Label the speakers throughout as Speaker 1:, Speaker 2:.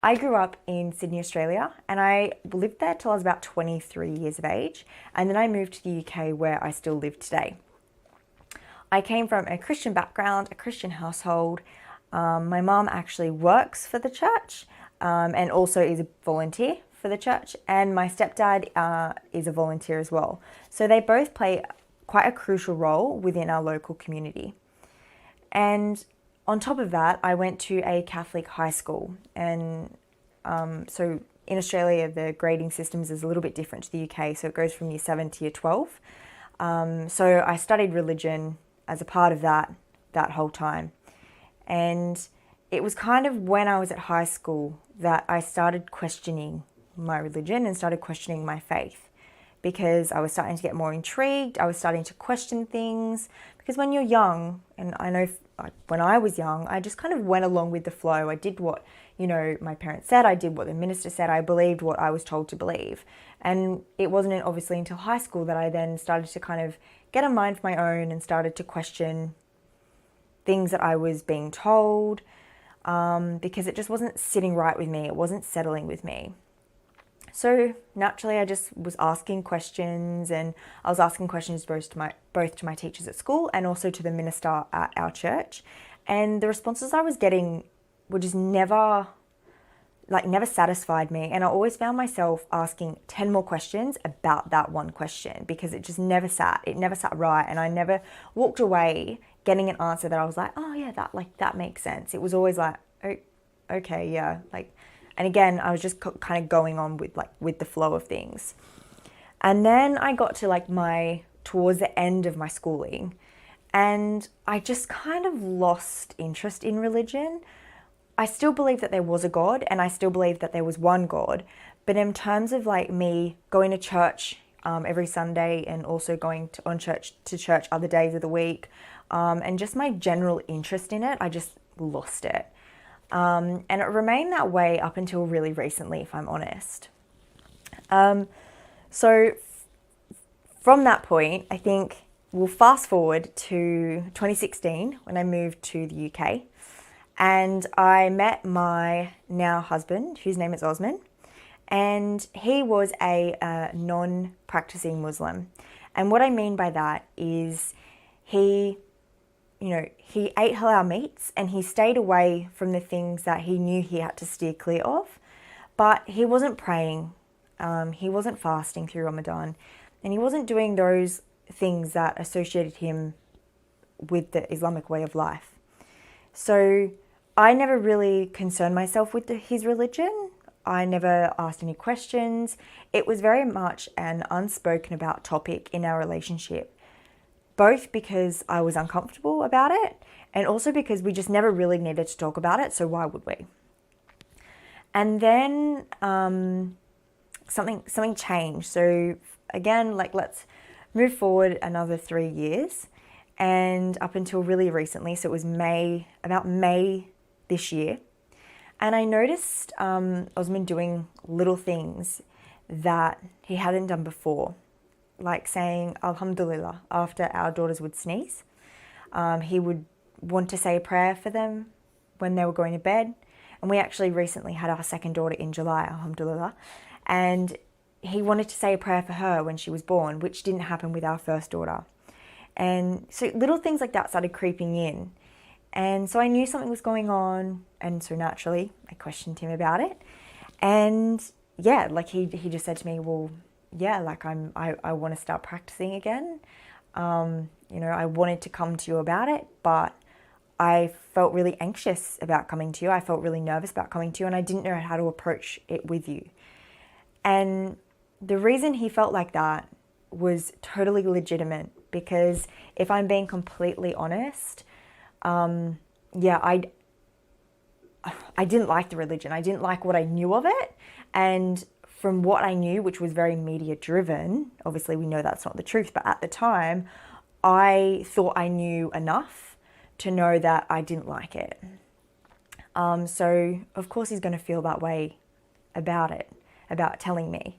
Speaker 1: I grew up in Sydney, Australia, and I lived there till I was about 23 years of age. And then I moved to the UK where I still live today. I came from a Christian background, a Christian household. My mum actually works for the church and also is a volunteer for the church. And my stepdad is a volunteer as well. So they both play quite a crucial role within our local community. And on top of that, I went to a Catholic high school. And so in Australia, the grading systems is a little bit different to the UK. So it goes from year 7 to year 12. So I studied religion as a part of that whole time. And it was kind of when I was at high school that I started questioning my religion and started questioning my faith, because I was starting to get more intrigued. I was starting to question things, because when you're young, and I know when I was young, I just kind of went along with the flow. I did what, my parents said. I did what the minister said. I believed what I was told to believe. And it wasn't obviously until high school that I then started to kind of get a mind of my own and started to question things that I was being told, because it just wasn't sitting right with me. It wasn't settling with me. So naturally, I just was asking questions, and I was asking questions both to my teachers at school and also to the minister at our church. And the responses I was getting were just never satisfied me. And I always found myself asking 10 more questions about that one question, because it just never sat. It never sat right. And I never walked away getting an answer that I was like, oh yeah, that makes sense. It was always like, oh, okay, yeah. And again, I was just kind of going on with the flow of things. And then I got to towards the end of my schooling, and I just kind of lost interest in religion. I still believe that there was a God, and I still believe that there was one God. But in terms of me going to church every Sunday, and also going to church other days of the week, and just my general interest in it, I just lost it. And it remained that way up until really recently, if I'm honest. So from that point, I think we'll fast forward to 2016 when I moved to the UK, and I met my now husband, whose name is Osman, and he was a non-practicing Muslim. And what I mean by that is he ate halal meats, and he stayed away from the things that he knew he had to steer clear of. But he wasn't praying, he wasn't fasting through Ramadan, and he wasn't doing those things that associated him with the Islamic way of life. So I never really concerned myself with his religion. I never asked any questions. It was very much an unspoken about topic in our relationship, both because I was uncomfortable about it, and also because we just never really needed to talk about it, so why would we? And then something changed. So again, let's move forward another 3 years, and up until really recently, so it was about May this year, and I noticed Osman doing little things that he hadn't done before, like saying Alhamdulillah after our daughters would sneeze. He would want to say a prayer for them when they were going to bed. And we actually recently had our second daughter in July, Alhamdulillah. And he wanted to say a prayer for her when she was born, which didn't happen with our first daughter. And so little things like that started creeping in. And so I knew something was going on. And so naturally, I questioned him about it. And yeah, he just said to me, well, yeah, I want to start practicing again. I wanted to come to you about it, but I felt really anxious about coming to you. I felt really nervous about coming to you, and I didn't know how to approach it with you. And the reason he felt like that was totally legitimate, because if I'm being completely honest, I didn't like the religion. I didn't like what I knew of it. And from what I knew, which was very media driven, obviously we know that's not the truth, but at the time, I thought I knew enough to know that I didn't like it. So of course he's going to feel that way about it, about telling me.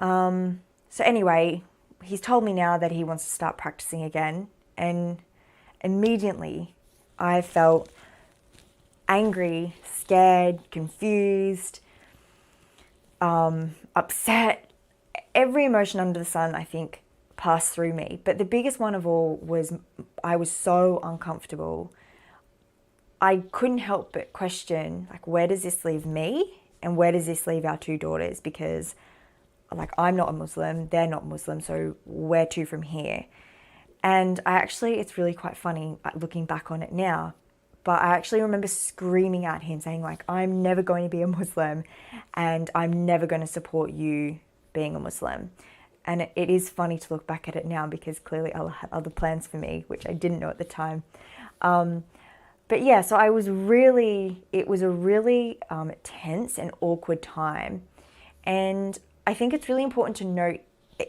Speaker 1: So anyway, he's told me now that he wants to start practicing again, and immediately I felt angry, scared, confused, upset. Every emotion under the sun, I think, passed through me. But the biggest one of all was I was so uncomfortable. I couldn't help but question, like, where does this leave me? And where does this leave our two daughters? Because, like, I'm not a Muslim, they're not Muslim, so where to from here? And it's really quite funny looking back on it now, but I actually remember screaming at him saying, like, I'm never going to be a Muslim and I'm never going to support you being a Muslim. And it is funny to look back at it now because clearly Allah had other plans for me, which I didn't know at the time. But yeah, so it was a really tense and awkward time. And I think it's really important to note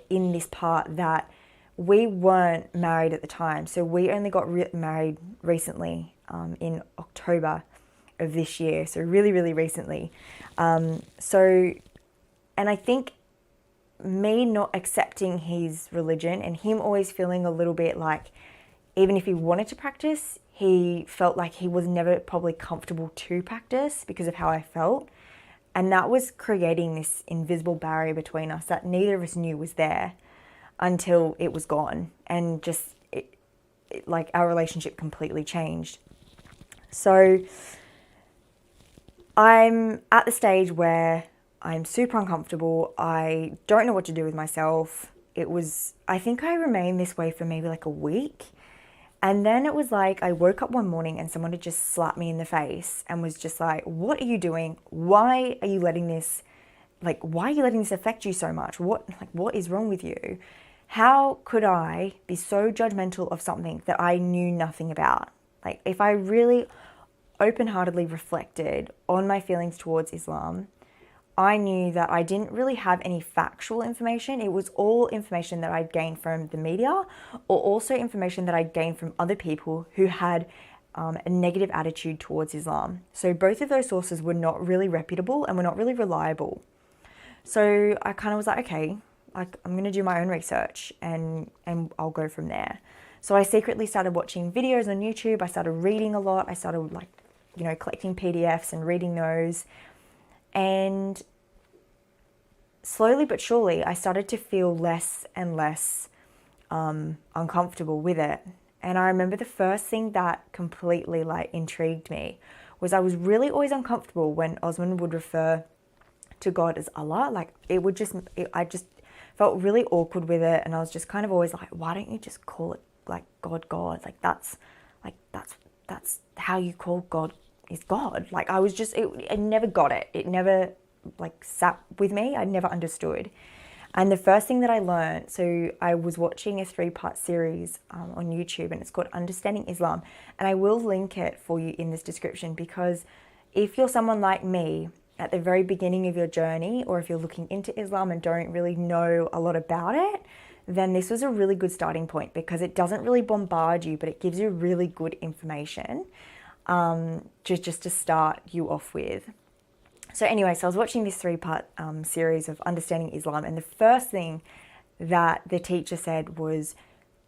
Speaker 1: in this part that we weren't married at the time. So we only got married recently in October of this year. So really, really recently. And I think me not accepting his religion and him always feeling a little bit like, even if he wanted to practice, he felt like he was never probably comfortable to practice because of how I felt. And that was creating this invisible barrier between us that neither of us knew was there until it was gone. And just like our relationship completely changed. So I'm at the stage where I'm super uncomfortable. I don't know what to do with myself. I think I remained this way for maybe like a week. And then it was like I woke up one morning and someone had just slapped me in the face and was just like, what are you doing? Why are you letting this affect you so much? What is wrong with you? How could I be so judgmental of something that I knew nothing about? Like, if I really open-heartedly reflected on my feelings towards Islam, I knew that I didn't really have any factual information. It was all information that I'd gained from the media, or also information that I'd gained from other people who had a negative attitude towards Islam. So both of those sources were not really reputable and were not really reliable. So I kind of was like, okay, like, I'm going to do my own research and I'll go from there. So I secretly started watching videos on YouTube. I started reading a lot. I started collecting PDFs and reading those. And slowly but surely, I started to feel less and less uncomfortable with it. And I remember the first thing that completely intrigued me was I was really always uncomfortable when Osman would refer to God as Allah. I just felt really awkward with it. And I was just kind of always like, why don't you just call it like God? That's how you call God is God. I never got it. It never sat with me. I never understood. And the first thing that I learned, so I was watching a 3-part series on YouTube, and it's called Understanding Islam. And I will link it for you in this description, because if you're someone like me at the very beginning of your journey, or if you're looking into Islam and don't really know a lot about it, then this was a really good starting point, because it doesn't really bombard you, but it gives you really good information just to start you off with. So anyway, so I was watching this 3-part series of Understanding Islam, and the first thing that the teacher said was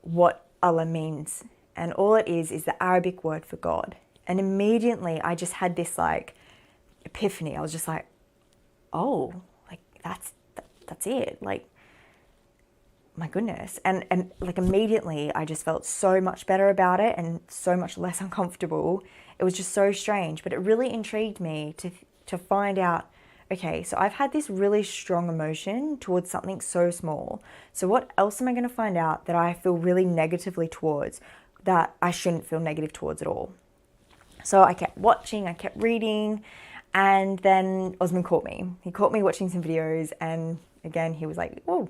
Speaker 1: what Allah means. And all it is the Arabic word for God. And immediately I just had this epiphany. I was just like, oh, that's it. My goodness. And immediately I just felt so much better about it and so much less uncomfortable. It was just so strange, but it really intrigued me to find out, okay, so I've had this really strong emotion towards something so small. So what else am I going to find out that I feel really negatively towards, that I shouldn't feel negative towards at all? So I kept watching, I kept reading, and then Osman caught me. He caught me watching some videos, and again, he was like, oh,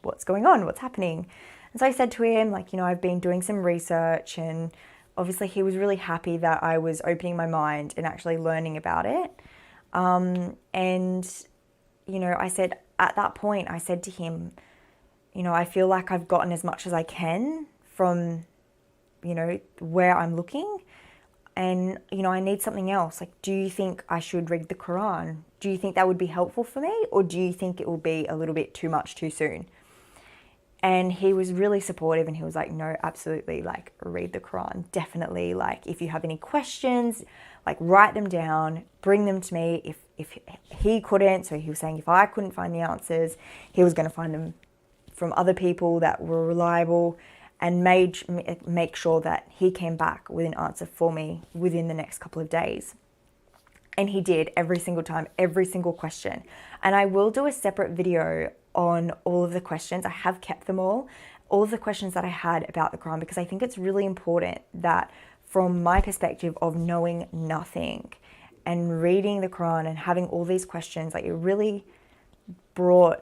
Speaker 1: what's going on? What's happening? And so I said to him, I've been doing some research, and obviously he was really happy that I was opening my mind and actually learning about it. I said, at that point, I said to him, I feel like I've gotten as much as I can from, where I'm looking. And, I need something else. Do you think I should read the Quran? Do you think that would be helpful for me? Or do you think it will be a little bit too much too soon? And he was really supportive, and he was like, no, absolutely, like read the Quran, definitely. Like if you have any questions, like write them down, bring them to me. If he couldn't, so he was saying if I couldn't find the answers, he was going to find them from other people that were reliable, and make sure that he came back with an answer for me within the next couple of days. And he did every single time, every single question. And I will do a separate video on all of the questions. I have kept them all of the questions that I had about the Quran, because I think it's really important that from my perspective of knowing nothing and reading the Quran and having all these questions, like it really brought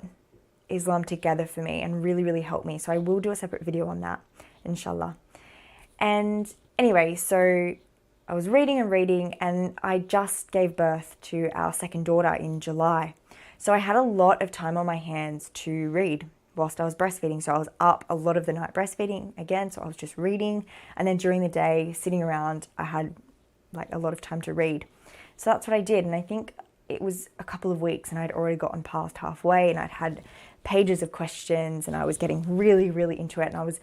Speaker 1: Islam together for me and really, really helped me. So I will do a separate video on that, inshallah. And anyway, so I was reading and reading, and I just gave birth to our second daughter in July. So I had a lot of time on my hands to read whilst I was breastfeeding. So I was up a lot of the night breastfeeding again. So I was just reading. And then during the day, sitting around, I had like a lot of time to read. So that's what I did. And I think it was a couple of weeks, and I'd already gotten past halfway, and I'd had pages of questions, and I was getting really, really into it. And I was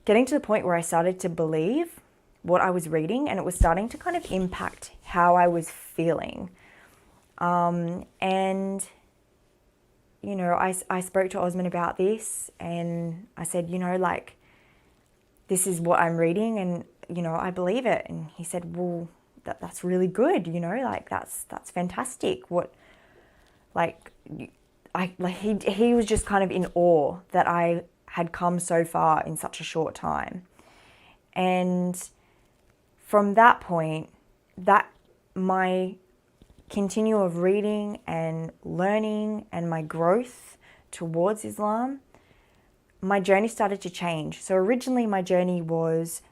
Speaker 1: getting to the point where I started to believe what I was reading, and it was starting to kind of impact how I was feeling. And, you know, I spoke to Osman about this, and I said, you know, like, this is what I'm reading, and, you know, I believe it. And he said, well, that's really good, you know, like, that's fantastic. What, like, he was just kind of in awe that I had come so far in such a short time. And from that point, that my continuum of reading and learning and my growth towards Islam, my journey started to change. So originally my journey was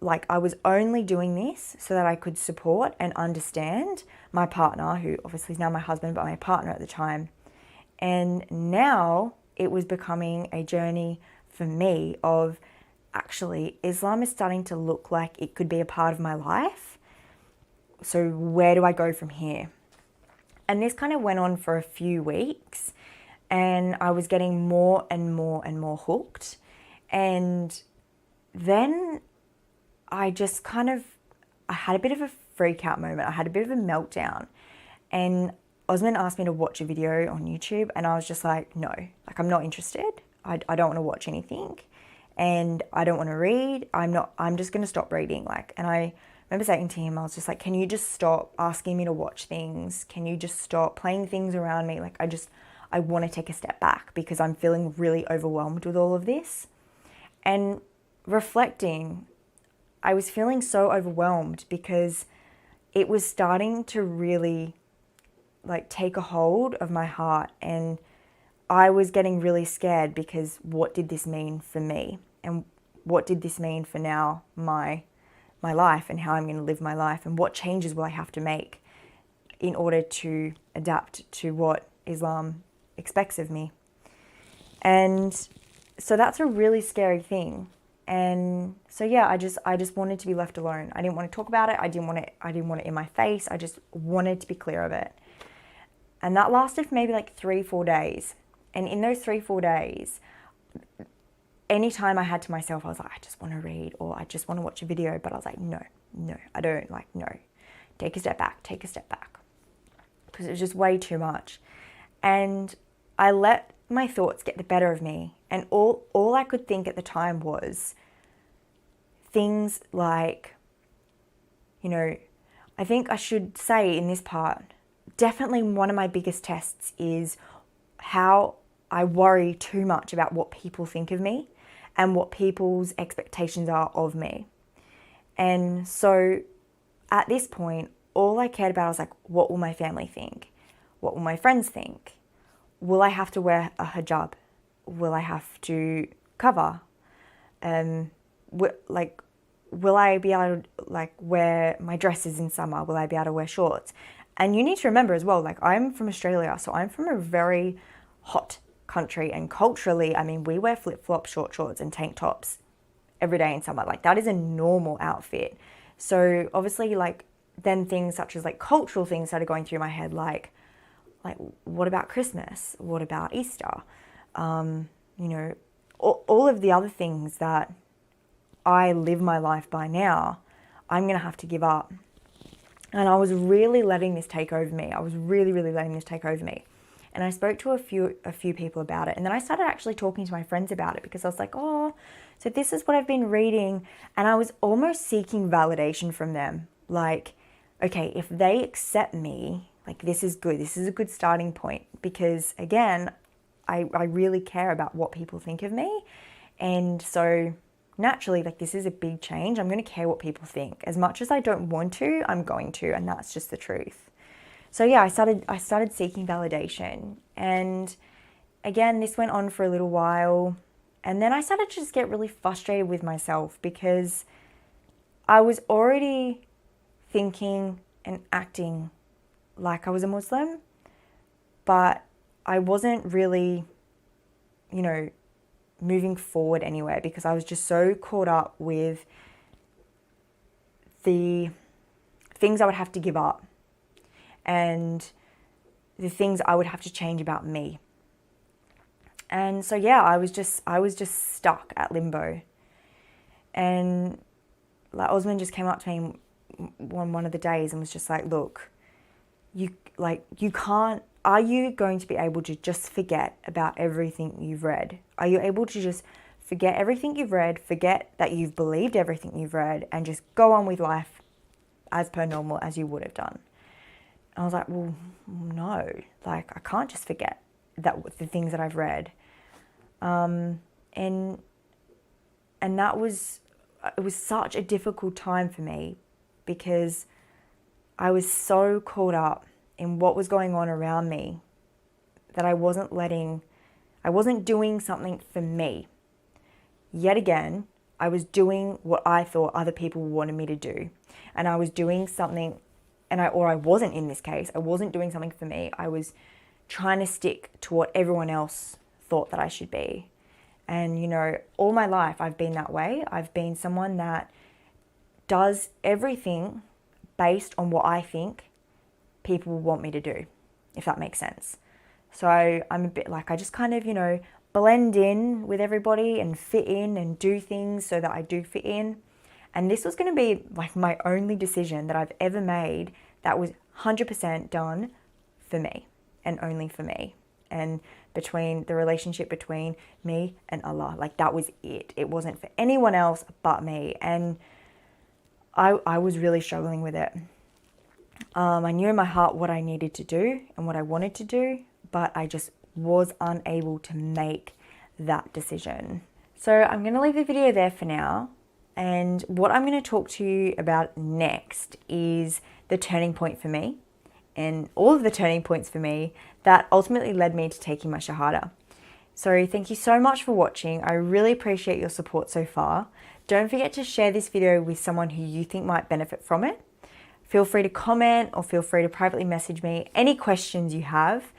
Speaker 1: like I was only doing this so that I could support and understand my partner, who obviously is now my husband, but my partner at the time. And now it was becoming a journey for me of actually Islam is starting to look like it could be a part of my life. So where do I go from here? And this kind of went on for a few weeks, and I was getting more and more and more hooked. And then I just kind of, I had a bit of a freak out moment. I had a bit of a meltdown, and Osman asked me to watch a video on YouTube, and I was just like, no, like I'm not interested. I don't want to watch anything, and I don't want to read. I'm just going to stop reading. Like, and I remember saying to him, I was just like, can you just stop asking me to watch things? Can you just stop playing things around me? Like, I want to take a step back because I'm feeling really overwhelmed with all of this. And reflecting, I was feeling so overwhelmed because it was starting to really like take a hold of my heart, and I was getting really scared because what did this mean for me? And what did this mean for now my life and how I'm going to live my life, and what changes will I have to make in order to adapt to what Islam expects of me? And so that's a really scary thing. And so yeah, I just wanted to be left alone. I didn't want to talk about it. I didn't want it in my face. I just wanted to be clear of it. And that lasted for maybe like 3-4 days. And in those 3-4 days, anytime I had to myself, I was like, I just want to read, or I just want to watch a video. But I was like, no, I don't, like, no. Take a step back. Because it was just way too much. And I let my thoughts get the better of me. And all I could think at the time was things like, you know, I think I should say in this part, definitely one of my biggest tests is how I worry too much about what people think of me and what people's expectations are of me. And so at this point, all I cared about was like, what will my family think? What will my friends think? Will I have to wear a hijab? Will I have to cover? Will I be able to like wear my dresses in summer? Will I be able to wear shorts? And you need to remember as well, like I'm from Australia, so I'm from a very hot country, and culturally, I mean, we wear flip-flops, short shorts and tank tops every day in summer. Like that is a normal outfit. So obviously, like then things such as like cultural things started going through my head, like what about Christmas? What about Easter? you know, all of the other things that I live my life by now, I'm going to have to give up. And I was really letting this take over me. I was really, really letting this take over me. And I spoke to a few people about it. And then I started actually talking to my friends about it, because I was like, oh, so this is what I've been reading. And I was almost seeking validation from them. Like, okay, if they accept me, like, this is good. This is a good starting point. Because again, I really care about what people think of me. And so naturally, like, this is a big change. I'm going to care what people think. As much as I don't want to, I'm going to. And that's just the truth. So yeah, I started seeking validation. And again, this went on for a little while. And then I started to just get really frustrated with myself, because I was already thinking and acting like I was a Muslim, but I wasn't really, you know, moving forward anywhere, because I was just so caught up with the things I would have to give up and the things I would have to change about me. And so yeah, I was just stuck at limbo. And like, Osman just came up to me one of the days and was just like, look, you can't, are you going to be able to just forget about everything you've read? Are you able to just forget everything you've read, forget that you've believed everything you've read, and just go on with life as per normal as you would have done? I was like, well, no, like, I can't just forget the things that I've read. And that was, it was such a difficult time for me, because I was so caught up in what was going on around me that I wasn't doing something for me. Yet again, I was doing what I thought other people wanted me to do. And I was doing something, or I wasn't, in this case, I wasn't doing something for me. I was trying to stick to what everyone else thought that I should be. And, you know, all my life I've been that way. I've been someone that does everything based on what I think people want me to do, if that makes sense. So I'm a bit like, I just kind of, you know, blend in with everybody and fit in and do things so that I do fit in. And this was going to be like my only decision that I've ever made that was 100% done for me and only for me. And between the relationship between me and Allah, like, that was it. It wasn't for anyone else but me. And I was really struggling with it. I knew in my heart what I needed to do and what I wanted to do, but I just was unable to make that decision. So I'm going to leave the video there for now. And what I'm going to talk to you about next is the turning point for me, and all of the turning points for me that ultimately led me to taking my Shahada. So thank you so much for watching. I really appreciate your support so far. Don't forget to share this video with someone who you think might benefit from it. Feel free to comment, or feel free to privately message me any questions you have.